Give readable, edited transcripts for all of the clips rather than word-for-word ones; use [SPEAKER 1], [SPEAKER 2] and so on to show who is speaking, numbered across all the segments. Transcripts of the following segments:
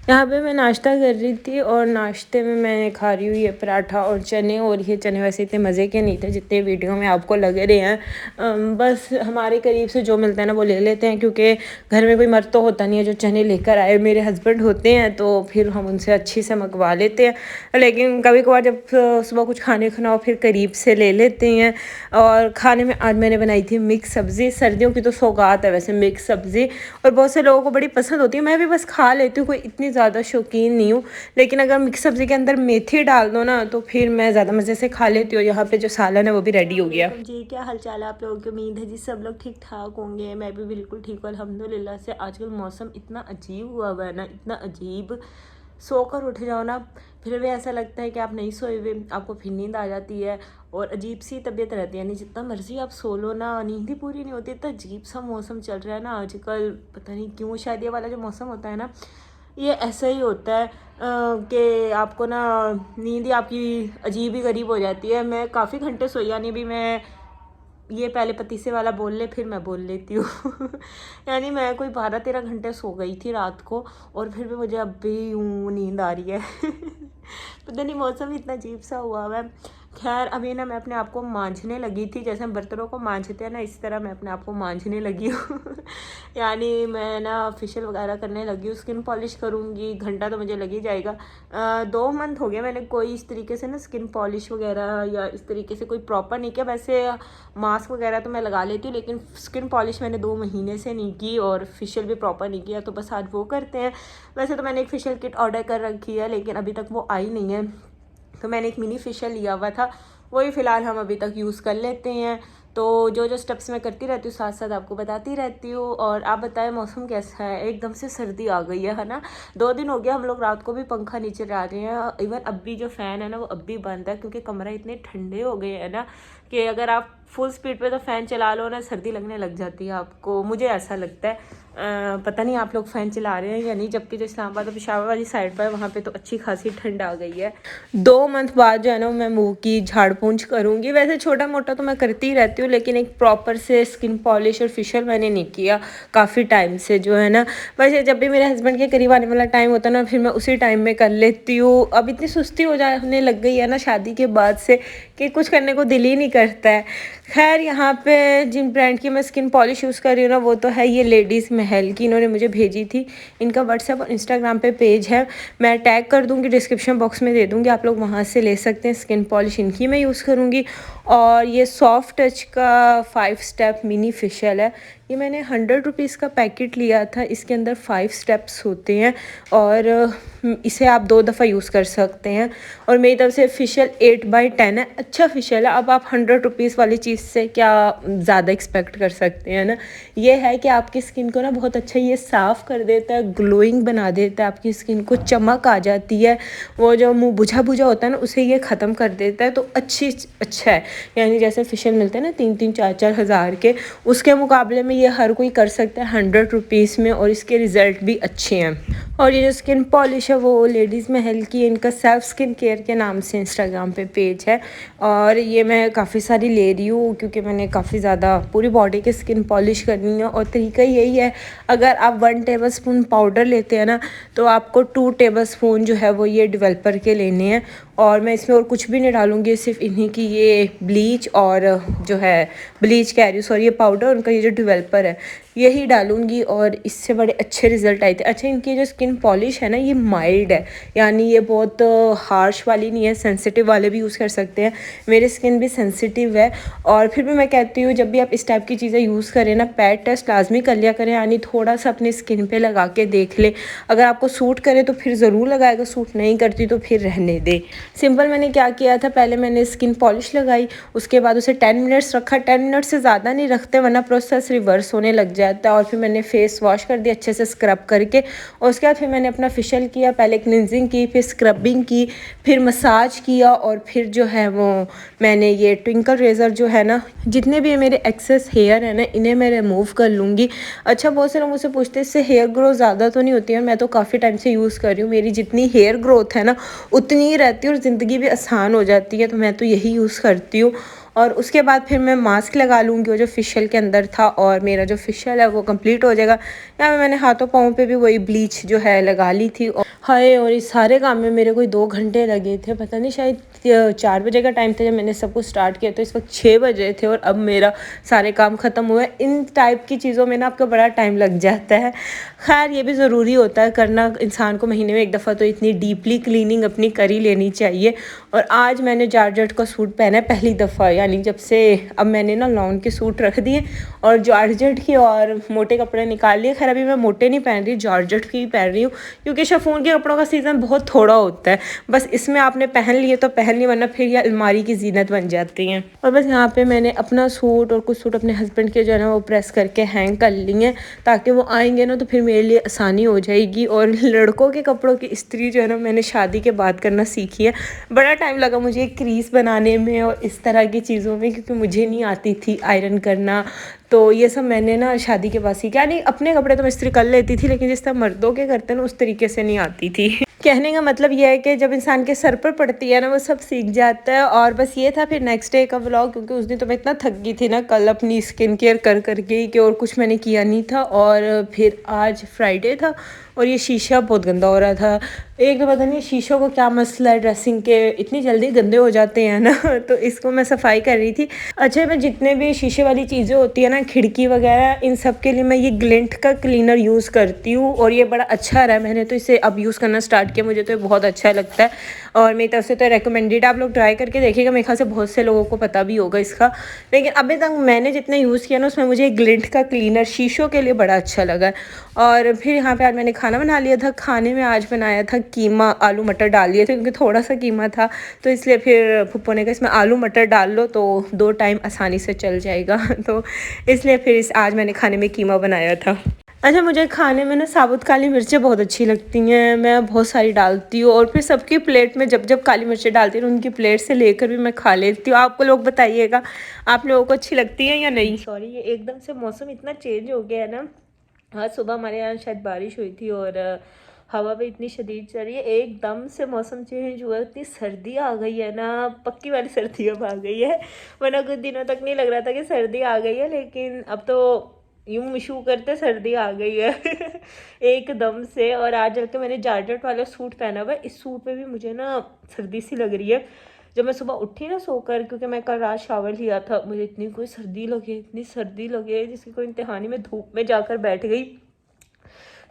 [SPEAKER 1] यहाँ पे मैं नाश्ता कर रही थी और नाश्ते में मैं खा रही हूँ ये पराठा और चने। और ये चने वैसे इतने मज़े के नहीं थे जितने वीडियो में आपको लग रहे हैं। बस हमारे करीब से जो मिलता है ना वो ले लेते हैं, क्योंकि घर में कोई मर्द तो होता नहीं है जो चने लेकर आए। मेरे हस्बैंड होते हैं तो फिर हम उनसे अच्छी से मंगवा लेते हैं। लेकिन कभी कभार जब सुबह कुछ खाने खाना हो फिर करीब से ले लेते हैं। और खाने में आज मैंने बनाई थी मिक्स सब्ज़ी। सर्दियों की तो सौगात है वैसे मिक्स सब्ज़ी, और बहुत से लोगों को बड़ी पसंद होती है। मैं भी बस खा लेती हूँ, कोई इतनी ज़्यादा शौकीन नहीं हूँ। लेकिन अगर मिक्स सब्ज़ी के अंदर मेथी डाल दो ना तो फिर मैं ज़्यादा मज़े से खा लेती हूँ। यहाँ पे जो सालन है वो भी रेडी हो गया जी। क्या हाल चाल है आप लोगों की? उम्मीद है जी सब लोग ठीक ठाक होंगे। मैं भी बिल्कुल ठीक हूँ अल्हम्दुलिल्लाह से। आजकल मौसम इतना अजीब हुआ हुआ है ना, इतना अजीब। सोकर उठ जाओ ना फिर भी ऐसा लगता है कि आप नहीं सोए हुए, आपको फिर नींद आ जाती है और अजीब सी तबीयत रहती है। यानी जितना मर्जी आप सो लो ना नींद ही पूरी नहीं होती। इतना अजीब सा मौसम चल रहा है ना आजकल, पता नहीं क्यों। शायद ये वाला जो मौसम होता है ना ये ऐसा ही होता है कि आपको ना नींद ही आपकी अजीब ही गरीब हो जाती है। मैं काफ़ी घंटे सोई, यानी भी मैं ये पहले पतीसे वाला बोल ले फिर मैं बोल लेती हूँ यानी मैं कोई 12-13 घंटे सो गई थी रात को और फिर भी मुझे अब भी यूँ नींद आ रही है पता नहीं मौसम इतना अजीब सा हुआ है। खैर अभी ना मैं अपने आप को मांझने लगी थी, जैसे हम बर्तनों को मांझते हैं ना इस तरह मैं अपने आप को मांझने लगी हूँ यानी मैं ना फेशियल वगैरह करने लगी हूँ, स्किन पॉलिश करूँगी। घंटा तो मुझे लग ही जाएगा। 2 मंथ हो गया मैंने कोई इस तरीके से ना स्किन पॉलिश वगैरह या इस तरीके से कोई प्रॉपर नहीं किया। वैसे मास्क वगैरह तो मैं लगा लेती हूँ लेकिन स्किन पॉलिश मैंने 2 महीने से नहीं की और फेशियल भी प्रॉपर नहीं किया, तो बस आज वो करते हैं। वैसे तो मैंने एक फेशियल किट ऑर्डर कर रखी है लेकिन अभी तक वो आई नहीं है, तो मैंने एक मिनी फेशियल लिया हुआ था, वही फ़िलहाल हम अभी तक यूज़ कर लेते हैं। तो जो जो स्टेप्स मैं करती रहती हूँ साथ साथ आपको बताती रहती हूँ। और आप बताएं मौसम कैसा है? एकदम से सर्दी आ गई है ना। 2 दिन हो गया हम लोग रात को भी पंखा नीचे ला रहे हैं। इवन अब भी जो फ़ैन है ना वो अब भी बंद है, क्योंकि कमरा इतने ठंडे हो गए हैं ना कि अगर आप फुल स्पीड पे तो फ़ैन चला लो ना सर्दी लगने लग जाती है आपको, मुझे ऐसा लगता है। पता नहीं आप लोग फ़ैन चला रहे हैं या नहीं, जबकि जो इस्लामाबाद और पेशावर वाली साइड पर है वहाँ पे तो अच्छी खासी ठंड आ गई है। 2 मंथ बाद जो है ना मैं मुंह की झाड़ पोंछ करूँगी। वैसे छोटा मोटा तो मैं करती ही रहती हूँ लेकिन एक प्रॉपर से स्किन पॉलिश और फेशियल मैंने नहीं किया काफ़ी टाइम से जो है ना। वैसे जब भी मेरे हस्बैंड के करीब आने वाला टाइम होता है ना फिर मैं उसी टाइम में कर लेती हूँ। अब इतनी सुस्ती हो जाने लग गई है ना शादी के बाद से कि कुछ करने को दिल ही नहीं करता है। खैर यहाँ पे जिन ब्रांड की मैं स्किन पॉलिश यूज़ कर रही हूँ ना वो तो है ये लेडीज़ महल की, इन्होंने मुझे भेजी थी। इनका व्हाट्सएप और इंस्टाग्राम पे पेज है, मैं टैग कर दूँगी, डिस्क्रिप्शन बॉक्स में दे दूँगी, आप लोग वहाँ से ले सकते हैं। स्किन पॉलिश इनकी मैं यूज़ करूँगी। और ये सॉफ्ट टच का 5 स्टेप मिनी फेशियल है, ये मैंने 100 रुपीज़ का पैकेट लिया था। इसके अंदर 5 स्टेप्स होते हैं और इसे आप 2 दफ़ा यूज़ कर सकते हैं। और मेरी तरफ से फेशियल 8/10 है, अच्छा फेशियल है। अब आप 100 रुपीज़ वाली चीज़ से क्या ज़्यादा एक्सपेक्ट कर सकते हैं ना। ये है कि आपकी स्किन को ना बहुत अच्छा ये साफ़ कर देता है, ग्लोइंग बना देता है, आपकी स्किन को चमक आ जाती है। वो जो मुँह बुझा बुझा होता है ना उसे ये ख़त्म कर देता है, तो अच्छा है। यानी जैसे फेशियल मिलते हैं ना 3-3 4-4 हज़ार के, उसके मुकाबले में ये हर कोई कर सकता है 100 रुपीज़ में, और इसके रिज़ल्ट भी अच्छे हैं। और ये जो स्किन पॉलिश है वो लेडीज़ महल की, इनका सेल्फ स्किन केयर के नाम से इंस्टाग्राम पे पेज है। और ये मैं काफ़ी सारी ले रही हूँ क्योंकि मैंने काफ़ी ज़्यादा पूरी बॉडी की स्किन पॉलिश करनी है। और तरीका यही है, अगर आप 1 टेबल स्पून पाउडर लेते हैं ना तो आपको 2 टेबल स्पून जो है वो ये डेवलपर के लेने हैं। और मैं इसमें और कुछ भी नहीं डालूँगी, सिर्फ इन्हीं की ये ब्लीच और जो है ब्लीच कह रही हूँ सॉरी, ये पाउडर उनका ये जो डेवलपर है यही डालूँगी और इससे बड़े अच्छे रिज़ल्ट आए थे। अच्छा इनकी जो स्किन पॉलिश है ना ये माइल्ड है, यानी ये बहुत हार्श वाली नहीं है, सेंसिटिव वाले भी यूज़ कर सकते हैं। मेरी स्किन भी सेंसिटिव है और फिर भी मैं कहती हूँ जब भी आप इस टाइप की चीज़ें यूज़ करें ना पैड टेस्ट लाजमी कर लिया करें, यानी थोड़ा सा अपनी स्किन पे लगा के देख ले, अगर आपको सूट करे तो फिर ज़रूर लगाएगा, सूट नहीं करती तो फिर रहने दे। सिंपल मैंने क्या किया था, पहले मैंने स्किन पॉलिश लगाई, उसके बाद उसे 10 मिनट्स रखा। 10 मिनट से ज़्यादा नहीं रखते वरना प्रोसेस रिवर्स होने लग जाता है। और फिर मैंने फेस वॉश कर दिया अच्छे से स्क्रब करके, और उसके बाद फिर मैंने अपना फेशियल किया, पहले क्लिनजिंग की, फिर स्क्रबिंग की, फिर मसाज किया, और फिर जो है वो मैंने ये ट्विंकल रेज़र जो है ना, जितने भी मेरे एक्सेस हेयर है ना इन्हें मैं रिमूव कर लूँगी। अच्छा बहुत से लोग मुझसे पूछते हैं इससे हेयर ग्रोथ ज़्यादा तो नहीं होती है? मैं तो काफ़ी टाइम से यूज़ कर रही हूँ, मेरी जितनी हेयर ग्रोथ है ना उतनी ही रहती है और ज़िंदगी भी आसान हो जाती है, तो मैं तो यही यूज़ करती हूँ। और उसके बाद फिर मैं मास्क लगा लूँगी वो जो फेशियल के अंदर था, और मेरा जो फेशियल है वो कंप्लीट हो जाएगा। यहाँ पे मैंने हाथों पाँव पे भी वही ब्लीच जो है लगा ली थी। और हाय, और इस सारे काम में मेरे कोई 2 घंटे लगे थे, पता नहीं शायद 4 बजे का टाइम था जब मैंने सब कुछ स्टार्ट किया, तो इस वक्त 6 बजे थे और अब मेरा सारे काम ख़त्म हुए। इन टाइप की चीज़ों में ना आपका बड़ा टाइम लग जाता है। खैर ये भी ज़रूरी होता है करना, इंसान को महीने में एक दफ़ा तो इतनी डीपली क्लीनिंग अपनी कर ही लेनी चाहिए। और आज मैंने जॉर्जेट का सूट पहना है पहली दफ़ा, यानी जब से अब मैंने ना लॉन के सूट रख दिए और जॉर्जेट की और मोटे कपड़े निकाल लिए। खैर अभी मैं मोटे नहीं पहन रही, जॉर्जेट की ही पहन रही हूँ, क्योंकि शिफॉन के कपड़ों का सीज़न बहुत थोड़ा होता है। बस इसमें आपने पहन लिए तो पहन लिए, वरना फिर ये अलमारी की जीनत बन जाती हैं। और बस यहाँ पे मैंने अपना सूट और कुछ सूट अपने हस्बैंड के जो है ना वो प्रेस करके हैंग कर लिए, ताकि वो आएंगे ना तो फिर मेरे लिए आसानी हो जाएगी। और लड़कों के कपड़ों की इस्त्री जो है ना मैंने शादी के बाद करना सीखी है। बड़ा टाइम लगा मुझे क्रीज बनाने में और इस तरह की चीज़ों में, क्योंकि मुझे नहीं आती थी आयरन करना। तो ये सब मैंने ना शादी के बाद सीखा। यानी अपने कपड़े तो मैं इस्त्री कर लेती थी, लेकिन जिस तरह मर्दों के करते हैं ना उस तरीके से नहीं आती थी। कहने का मतलब ये है कि जब इंसान के सर पर पड़ती है ना वो सब सीख जाता है। और बस ये था फिर नेक्स्ट डे का व्लॉग, क्योंकि उस दिन तो मैं इतना थक गई थी ना कल अपनी स्किन केयर कर करके कि और कुछ मैंने किया नहीं था। और फिर आज फ्राइडे था और ये शीशा बहुत गंदा हो रहा था। एक तो पता नहीं शीशों को क्या मसला है, ड्रेसिंग के इतनी जल्दी गंदे हो जाते हैं ना तो इसको मैं सफाई कर रही थी। अच्छा, मैं जितने भी शीशे वाली चीज़ें होती है ना, खिड़की वगैरह, इन सब के लिए मैं ये ग्लिंट का क्लीनर यूज़ करती हूँ और ये बड़ा अच्छा रहा है। मैंने तो इसे अब यूज़ करना स्टार्ट किया, मुझे तो बहुत अच्छा लगता है और मेरी तरफ से तो रेकमेंडेड। आप लोग ट्राई करके देखिएगा, मेरे ख्याल से बहुत से लोगों को पता भी होगा इसका। लेकिन अभी तक मैंने जितने यूज़ किया ना उसमें मुझे ग्लिंट का क्लीनर शीशों के लिए बड़ा अच्छा लगा। और फिर यहाँ पे आज मैंने खाना बना लिया था। खाने में आज बनाया था कीमा, आलू मटर डाल लिए थे, क्योंकि थोड़ा सा कीमा था तो इसलिए फिर फुप्पो ने कहा इसमें आलू मटर डाल लो तो 2 टाइम आसानी से चल जाएगा तो इसलिए फिर आज मैंने खाने में कीमा बनाया था। अच्छा, मुझे खाने में ना साबुत काली मिर्चें बहुत अच्छी लगती हैं, मैं बहुत सारी डालती हूँ और फिर सबकी प्लेट में जब जब काली मिर्चें डालती हूँ उनकी प्लेट से लेकर भी मैं खा लेती हूँ। आपको लोग बताइएगा, आप लोगों को अच्छी लगती है या नहीं। सॉरी, ये एकदम से मौसम इतना चेंज हो गया है ना। आज सुबह हमारे यहाँ शायद बारिश हुई थी और हवा भी इतनी शदीद चल रही है, एकदम से मौसम चेंज हुआ, इतनी सर्दी आ गई है ना, पक्की वाली सर्दी अब आ गई है। वरना कुछ दिनों तक नहीं लग रहा था कि सर्दी आ गई है, लेकिन अब तो यूं मिशू करते सर्दी आ गई है एकदम से। और आज जबकि मैंने जॉर्जेट वाला सूट पहना हुआ है, इस सूट पे भी मुझे ना सर्दी सी लग रही है। जब मैं सुबह उठी ना सोकर, क्योंकि मैं कल रात शावर लिया था, मुझे इतनी कोई सर्दी लगे, इतनी सर्दी लगे जिसकी कोई इंतहानी में धूप में जाकर बैठ गई।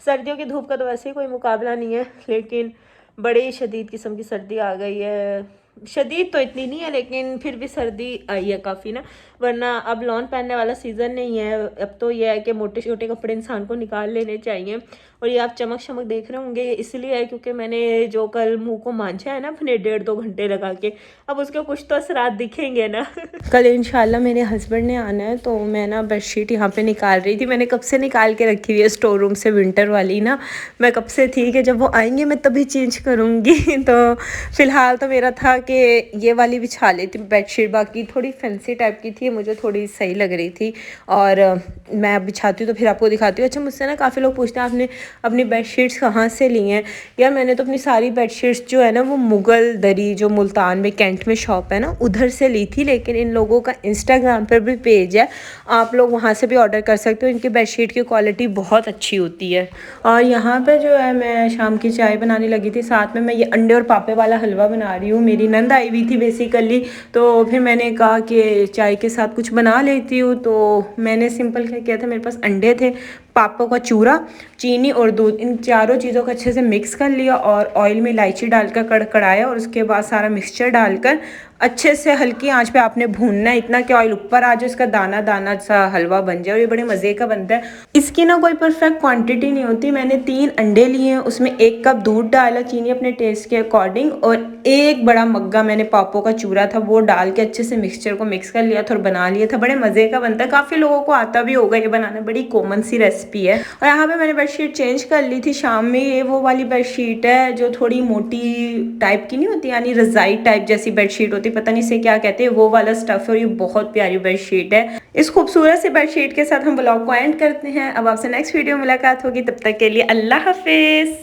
[SPEAKER 1] सर्दियों की धूप का तो वैसे ही कोई मुकाबला नहीं है, लेकिन बड़ी शदीद किस्म की सर्दी आ गई है। शदीद तो इतनी नहीं है, लेकिन फिर भी सर्दी आई है काफ़ी ना। वरना अब लॉन पहनने वाला सीज़न नहीं है, अब तो यह है कि मोटे छोटे कपड़े इंसान को निकाल लेने चाहिए। और ये आप चमक शमक देख रहे होंगे, ये इसलिए है क्योंकि मैंने जो कल मुंह को मांझा है ना अपने 1.5-2 घंटे लगा के, अब उसके कुछ तो असरात दिखेंगे ना कल इंशाल्लाह मेरे हस्बैंड ने आना है, तो मैं ना बेडशीट यहाँ पे निकाल रही थी। मैंने कब से निकाल के रखी हुई है स्टोर रूम से, विंटर वाली ना, मैं कब से थी कि जब वो आएंगे मैं तभी चेंज करूँगी तो फ़िलहाल तो मेरा था कि ये वाली बिछा लेती बेडशीट, बाकी थोड़ी फैंसी टाइप की थी, मुझे थोड़ी सही लग रही थी और मैं अब बिछाती हूँ तो फिर आपको दिखाती हूँ। अच्छा, मुझसे ना काफ़ी लोग पूछते हैं आपने अपनी बेडशीट्स कहाँ से ली हैं। यार मैंने तो अपनी सारी बेडशीट्स जो है ना वो मुग़ल दरी, जो मुल्तान में कैंट में शॉप है ना, उधर से ली थी। लेकिन इन लोगों का इंस्टाग्राम पर भी पेज है, आप लोग वहाँ से भी ऑर्डर कर सकते हो, इनकी बेडशीट की क्वालिटी बहुत अच्छी होती है। और यहाँ पर जो है मैं शाम की चाय बनाने लगी थी, साथ में मैं ये अंडे और पापे वाला हलवा बना रही हूँ। मेरी नंद आई हुई थी बेसिकली, तो फिर मैंने कहा कि चाय के साथ कुछ बना लेती हूँ। तो मैंने सिंपल क्या किया था, मेरे पास अंडे थे, पापा का चूरा, चीनी और दूध, इन चारों चीज़ों को अच्छे से मिक्स कर लिया और ऑयल में इलायची डालकर कड़कड़ाया और उसके बाद सारा मिक्सचर डालकर अच्छे से हल्की आंच पे आपने भूनना है, इतना कि ऑयल ऊपर आ जाए, इसका दाना दाना सा हलवा बन जाए और ये बड़े मज़े का बनता है। इसकी ना कोई परफेक्ट क्वांटिटी नहीं होती। मैंने 3 अंडे लिए हैं, उसमें 1 कप दूध डाला, चीनी अपने टेस्ट के अकॉर्डिंग, और 1 बड़ा मग्गा मैंने पापों का चूरा था वो डाल के अच्छे से मिक्सचर को मिक्स कर लिया था और बना लिया था। बड़े मज़े का बनता है, काफ़ी लोगों को आता भी होगा ये बनाना, बड़ी कॉमन सी रेसिपी है। और यहाँ पे मैंने बेडशीट चेंज कर ली थी शाम में। ये वो वाली बेडशीट है जो थोड़ी मोटी टाइप की नहीं होती, यानी रज़ाई टाइप जैसी बेडशीट होती, पता नहीं इसे क्या कहते हैं, वो वाला स्टफ है और ये बहुत प्यारी बेडशीट है। इस खूबसूरत सी बेडशीट के साथ हम ब्लॉग को एंड करते हैं। अब आपसे नेक्स्ट वीडियो मुलाकात होगी, तब तक के लिए अल्लाह हाफिज़।